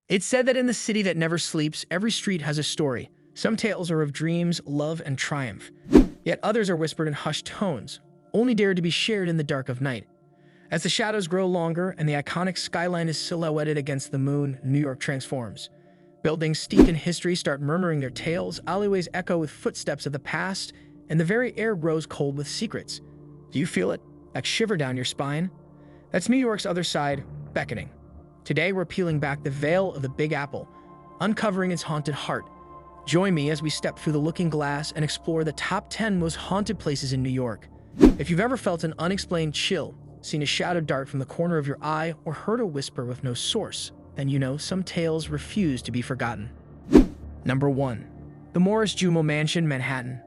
It's said that in the city that never sleeps, every street has a story. Some tales are of dreams, love, and triumph. Yet others are whispered in hushed tones, only dared to be shared in the dark of night. As the shadows grow longer and the iconic skyline is silhouetted against the moon, New York transforms. Buildings steeped in history start murmuring their tales, alleyways echo with footsteps of the past, and the very air grows cold with secrets. Do you feel it? That shiver down your spine? That's New York's other side, beckoning. Today we're peeling back the veil of the Big Apple, uncovering its haunted heart. Join me as we step through the looking glass and explore the top 10 most haunted places in New York. If you've ever felt an unexplained chill, seen a shadow dart from the corner of your eye, or heard a whisper with no source, then you know some tales refuse to be forgotten. Number 1. The Morris Jumo Mansion, Manhattan.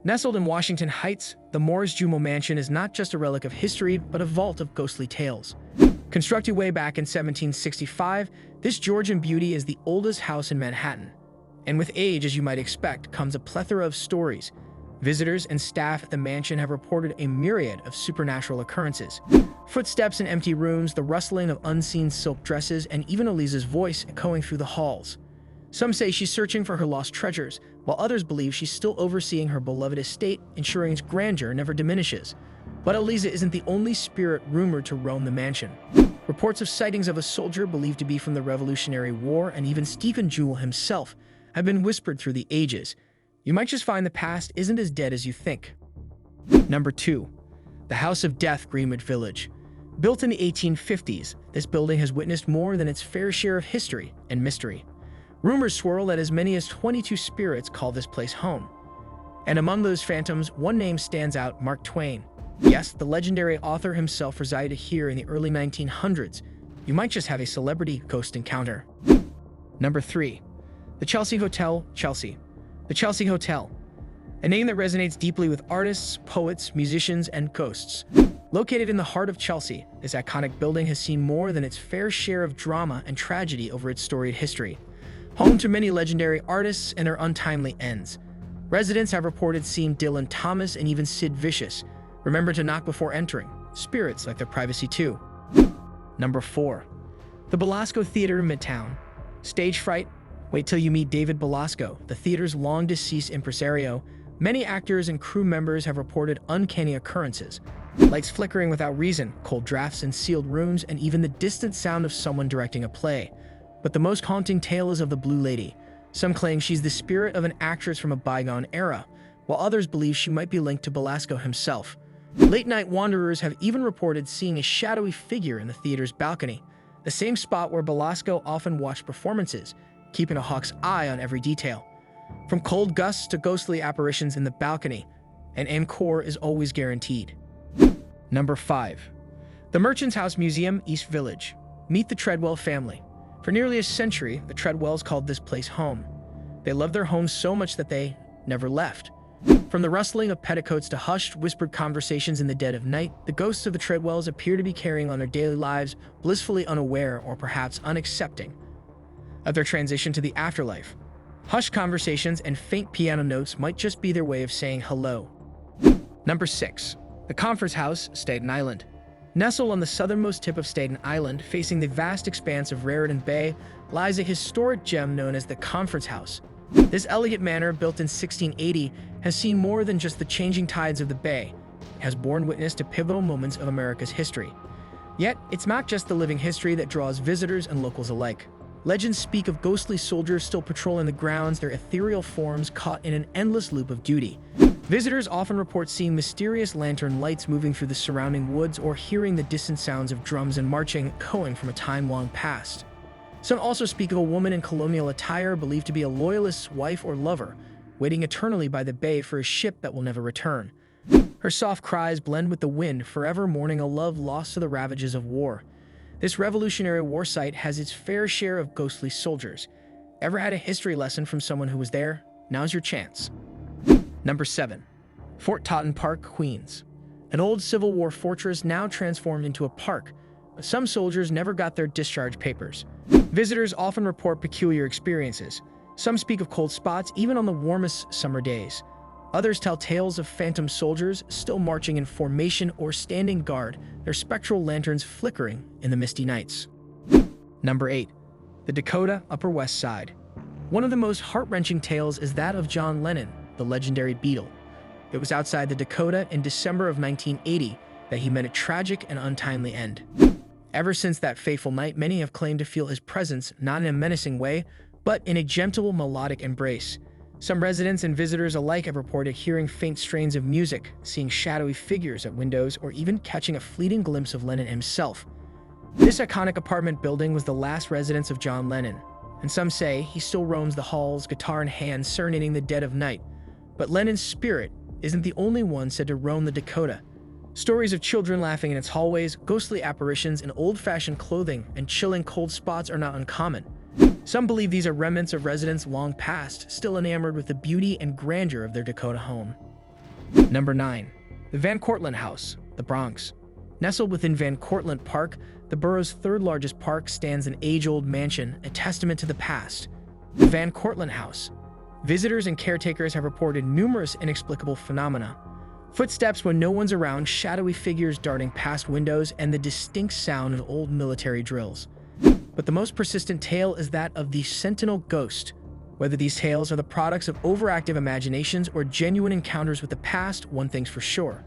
Nestled in Washington Heights, the Morris Jumo Mansion is not just a relic of history, but a vault of ghostly tales. Constructed way back in 1765, this Georgian beauty is the oldest house in Manhattan. And with age, as you might expect, comes a plethora of stories. Visitors and staff at the mansion have reported a myriad of supernatural occurrences. Footsteps in empty rooms, the rustling of unseen silk dresses, and even Eliza's voice echoing through the halls. Some say she's searching for her lost treasures, while others believe she's still overseeing her beloved estate, ensuring its grandeur never diminishes. But Eliza isn't the only spirit rumored to roam the mansion. Reports of sightings of a soldier believed to be from the Revolutionary War, and even Stephen Jewell himself, have been whispered through the ages. You might just find the past isn't as dead as you think. Number 2. The House of Death, Greenwich Village. Built in the 1850s, this building has witnessed more than its fair share of history and mystery. Rumors swirl that as many as 22 spirits call this place home. And among those phantoms, one name stands out: Mark Twain. Yes, the legendary author himself resided here in the early 1900s. You might just have a celebrity ghost encounter. Number 3. The Chelsea Hotel, Chelsea. The Chelsea Hotel. A name that resonates deeply with artists, poets, musicians, and ghosts. Located in the heart of Chelsea, this iconic building has seen more than its fair share of drama and tragedy over its storied history. Home to many legendary artists and their untimely ends. Residents have reported seeing Dylan Thomas and even Sid Vicious. Remember to knock before entering. Spirits like their privacy too. Number 4. The Basco Theater, Midtown. Stage fright? Wait till you meet David Belasco, the theater's long-deceased impresario. Many actors and crew members have reported uncanny occurrences. Lights flickering without reason, cold drafts in sealed rooms, and even the distant sound of someone directing a play. But the most haunting tale is of the Blue Lady. Some claim she's the spirit of an actress from a bygone era, while others believe she might be linked to Belasco himself. Late-night wanderers have even reported seeing a shadowy figure in the theater's balcony, the same spot where Belasco often watched performances, keeping a hawk's eye on every detail. From cold gusts to ghostly apparitions in the balcony, an encore is always guaranteed. Number 5. The Merchants House Museum, East Village. Meet the Treadwell family. For nearly a century, the Treadwells called this place home. They loved their home so much that they never left. From the rustling of petticoats to hushed, whispered conversations in the dead of night, the ghosts of the Treadwells appear to be carrying on their daily lives, blissfully unaware or perhaps unaccepting of their transition to the afterlife. Hushed conversations and faint piano notes might just be their way of saying hello. Number 6. The Conference House, Staten Island. Nestled on the southernmost tip of Staten Island, facing the vast expanse of Raritan Bay, lies a historic gem known as the Conference House. This elegant manor, built in 1680, has seen more than just the changing tides of the bay. It has borne witness to pivotal moments of America's history. Yet, it's not just the living history that draws visitors and locals alike. Legends speak of ghostly soldiers still patrolling the grounds, their ethereal forms caught in an endless loop of duty. Visitors often report seeing mysterious lantern lights moving through the surrounding woods or hearing the distant sounds of drums and marching echoing from a time long past. Some also speak of a woman in colonial attire believed to be a loyalist's wife or lover, waiting eternally by the bay for a ship that will never return. Her soft cries blend with the wind, forever mourning a love lost to the ravages of war. This Revolutionary War site has its fair share of ghostly soldiers. Ever had a history lesson from someone who was there? Now's your chance. Number 7. Fort Toton Park, Queens. An old Civil War fortress now transformed into a park, but some soldiers never got their discharge papers. Visitors often report peculiar experiences. Some speak of cold spots even on the warmest summer days. Others tell tales of phantom soldiers still marching in formation or standing guard, their spectral lanterns flickering in the misty nights. Number 8. the Dakota, Upper West Side. One of the most heart-wrenching tales is that of John Lennon, the legendary Beatle. It was outside the Dakota in December of 1980 that he met a tragic and untimely end. Ever since that fateful night, many have claimed to feel his presence not in a menacing way, but in a gentle, melodic embrace. Some residents and visitors alike have reported hearing faint strains of music, seeing shadowy figures at windows, or even catching a fleeting glimpse of Lennon himself. This iconic apartment building was the last residence of John Lennon, and some say he still roams the halls, guitar in hand, serenading the dead of night. But Lennon's spirit isn't the only one said to roam the Dakota. Stories of children laughing in its hallways, ghostly apparitions in old-fashioned clothing, and chilling cold spots are not uncommon. Some believe these are remnants of residents long past, still enamored with the beauty and grandeur of their Dakota home. Number 9. The Van Cortlandt House, the Bronx. Nestled within Van Cortlandt Park, the borough's third-largest park, stands an age-old mansion, a testament to the past. The Van Cortlandt House. Visitors and caretakers have reported numerous inexplicable phenomena. Footsteps when no one's around, shadowy figures darting past windows, and the distinct sound of old military drills. But the most persistent tale is that of the Sentinel Ghost. Whether these tales are the products of overactive imaginations or genuine encounters with the past, one thing's for sure.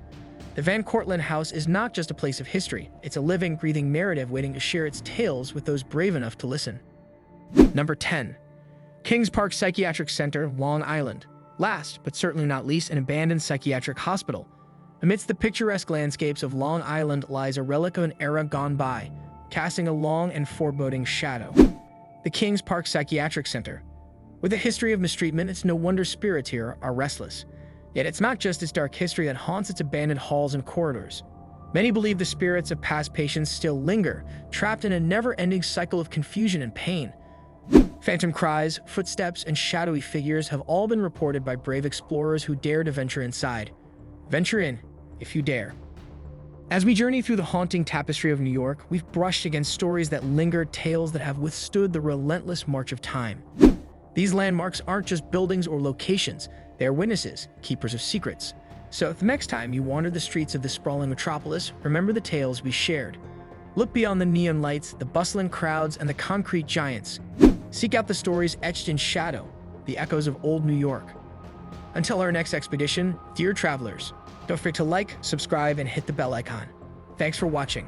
The Van Cortlandt House is not just a place of history, it's a living, breathing narrative waiting to share its tales with those brave enough to listen. Number 10. Kings Park Psychiatric Center, Long Island. Last, but certainly not least, an abandoned psychiatric hospital. Amidst the picturesque landscapes of Long Island lies a relic of an era gone by, casting a long and foreboding shadow. The Kings Park Psychiatric Center. With a history of mistreatment, it's no wonder spirits here are restless. Yet it's not just its dark history that haunts its abandoned halls and corridors. Many believe the spirits of past patients still linger, trapped in a never-ending cycle of confusion and pain. Phantom cries, footsteps, and shadowy figures have all been reported by brave explorers who dare to venture inside. Venture in, if you dare. As we journey through the haunting tapestry of New York, we've brushed against stories that linger, tales that have withstood the relentless march of time. These landmarks aren't just buildings or locations, they are witnesses, keepers of secrets. So if the next time you wander the streets of this sprawling metropolis, remember the tales we shared. Look beyond the neon lights, the bustling crowds, and the concrete giants. Seek out the stories etched in shadow, the echoes of old New York. Until our next expedition, dear travelers, don't forget to like, subscribe, and hit the bell icon. Thanks for watching.